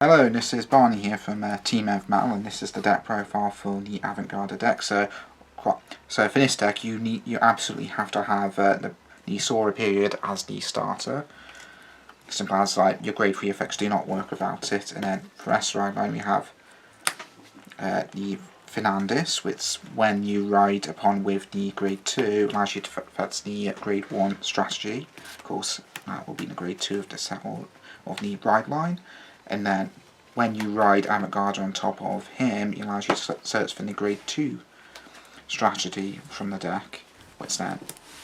Hello, this is Barney here from Team Ev Metal, and this is the deck profile for the Avantgarda deck. So for this deck, you absolutely have to have the Sora period as the starter. Simple as your grade 3 effects do not work without it. And then for rest line we have the Fernandez, which when you ride upon with the grade 2 allows you to affect the grade 1 strategy. Of course, that will be the grade 2 of the set of the ride line. And then when you ride Avantgarda on top of him, it allows you to search for the grade 2 strategy from the deck, which then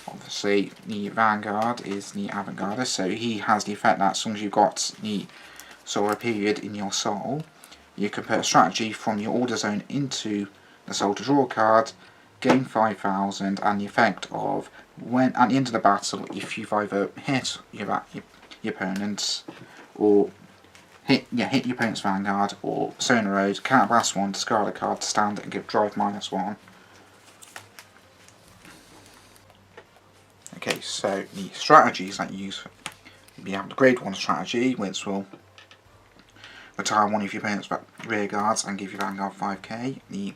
obviously the Vanguard is the Avantgarda, so he has the effect that as long as you've got the Sora period in your soul, you can put a strategy from your order zone into the soul to draw a card, gain 5,000, and the effect of when at the end of the battle, if you've either hit your opponents or hit your opponent's Vanguard or Persona Road, counterblast 1, discard a card to stand and give drive -1. Okay, so the strategies that you use, we have the grade 1 strategy, which will retire one of your opponent's rear guards and give your Vanguard 5k. We've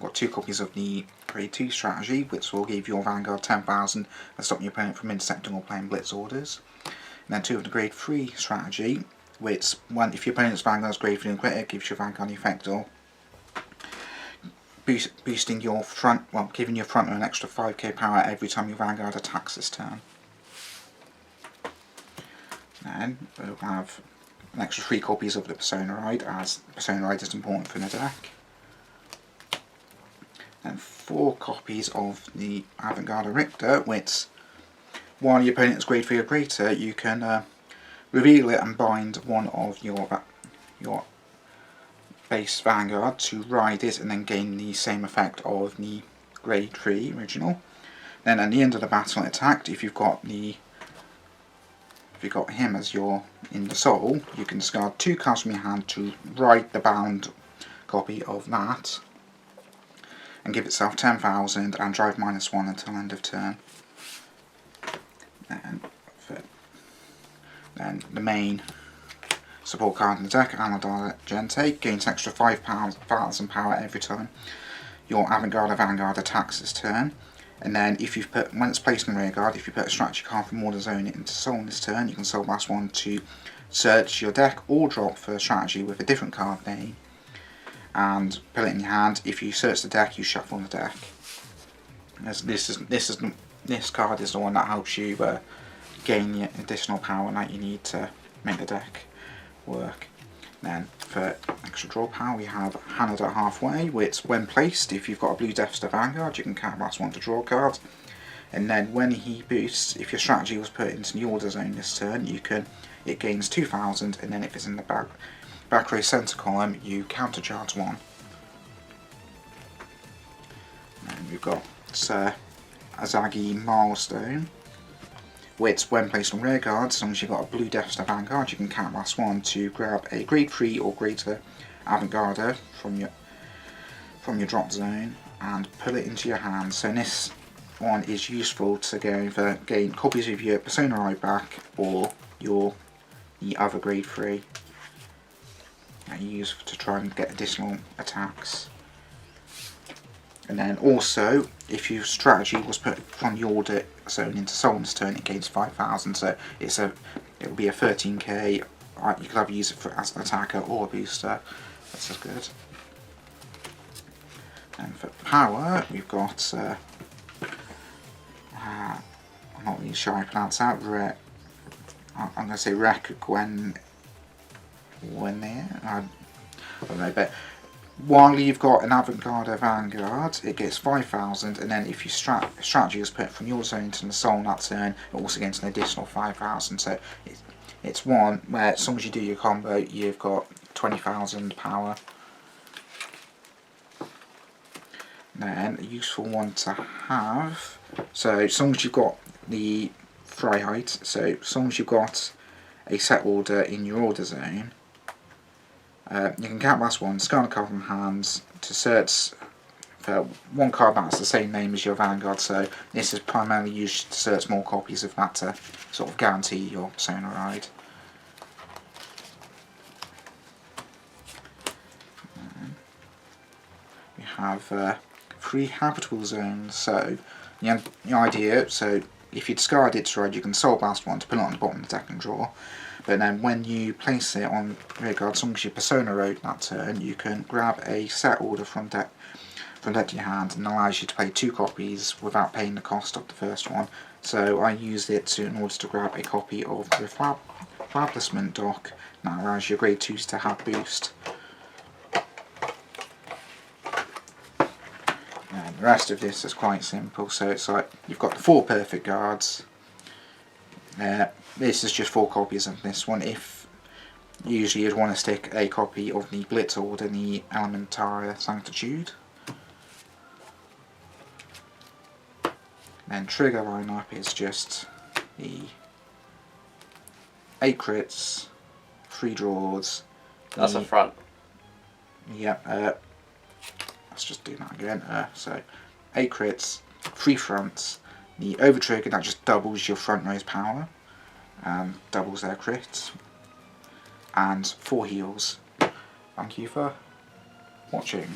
got 2 copies of the grade 2 strategy, which will give your Vanguard 10,000 and stop your opponent from intercepting or playing blitz orders. And then 2 of the grade 3 strategy, which if your opponent's Vanguard's grade 3 and greater, gives your Vanguard the effect of boosting your front, giving your front an extra 5k power every time your Vanguard attacks this turn. Then we'll have an extra 3 copies of the Persona Ride, as Persona Ride is important for the deck. And 4 copies of the Avantgarda Richter, which while your opponent's grade 3 or greater, you can reveal it and bind one of your base Vanguard to ride it and then gain the same effect of the grade 3 original. Then at the end of the battle attacked, if you've got him as your in the soul, you can discard 2 cards from your hand to ride the bound copy of that and give itself 10,000 and drive -1 until end of turn. Then the main support card in the deck, Avantgarda Gente, gains extra 5,000 power every time your Avantgarda Vanguard attacks this turn. And then when it's placed in the rear guard, if you put a strategy card from order zone into soul this turn, you can soul blast 1 to search your deck or drop for a strategy with a different card name and put it in your hand. If you search the deck, you shuffle the deck. This card is the one that helps you gain the additional power that you need to make the deck work. Then for extra draw power we have Hanada Halfway, which when placed, if you've got a blue Death Star Vanguard, you can counterblast 1 to draw a card. And then when he boosts, if your strategy was put into the order zone this turn, it gains 2,000, and then if it's in the back row centre column, you countercharge 1. And we've got Azagi Milestone, which when placed on rear guard, as long as you've got a blue Death Star Vanguard, you can counterblast 1 to grab a grade 3 or greater Avantgarda from your drop zone and put it into your hand. So this one is useful to gain copies of your Persona Ride back or the other grade 3 that you use to try and get additional attacks. And then also, if your strategy was put from your order zone into soul this turn, it gains 5,000. So it'll be a 13k. You could either use it as an attacker or a booster. That's as good. And for power, we've got I'm not really sure how I pronounce that. I'm going to say Rek Gwen. I don't know, but while you've got an Avantgarda Vanguard, it gets 5,000, and then if your strategy is put from your zone to the soul on that turn, it also gets an additional 5,000. So it's one where as long as you do your combo, you've got 20,000 power. Then a useful one to have, so as long as you've got the Freiheit, so as long as you've got a set order in your order zone, you can counterblast 1, discard a card from hands to search for 1 card that's the same name as your Vanguard. So this is primarily used to search more copies of that to sort of guarantee your Persona Ride. have 3 habitable zones. So the idea, so if you discard its red, you can Soul Blast one to put it on the bottom of the deck and draw. But then when you place it on rearguard, as long as you Persona Road that turn, you can grab a set order from deck to your hand, and allows you to play 2 copies without paying the cost of the first one. So I used it in order to grab a copy of the Fablisment dock. That allows your grade 2s to have boost. And the rest of this is quite simple. So it's like you've got the 4 perfect guards. This is just 4 copies of this one. If usually you'd want to stick a copy of the Blitz Order and the Elementary Sanctitude. Then trigger lineup is just the 8 crits, 3 draws. That's a front. Yep. Let's just do that again. So 8 crits, 3 fronts. The over trigger that just doubles your front row's power, doubles their crits, and 4 heals. Thank you for watching.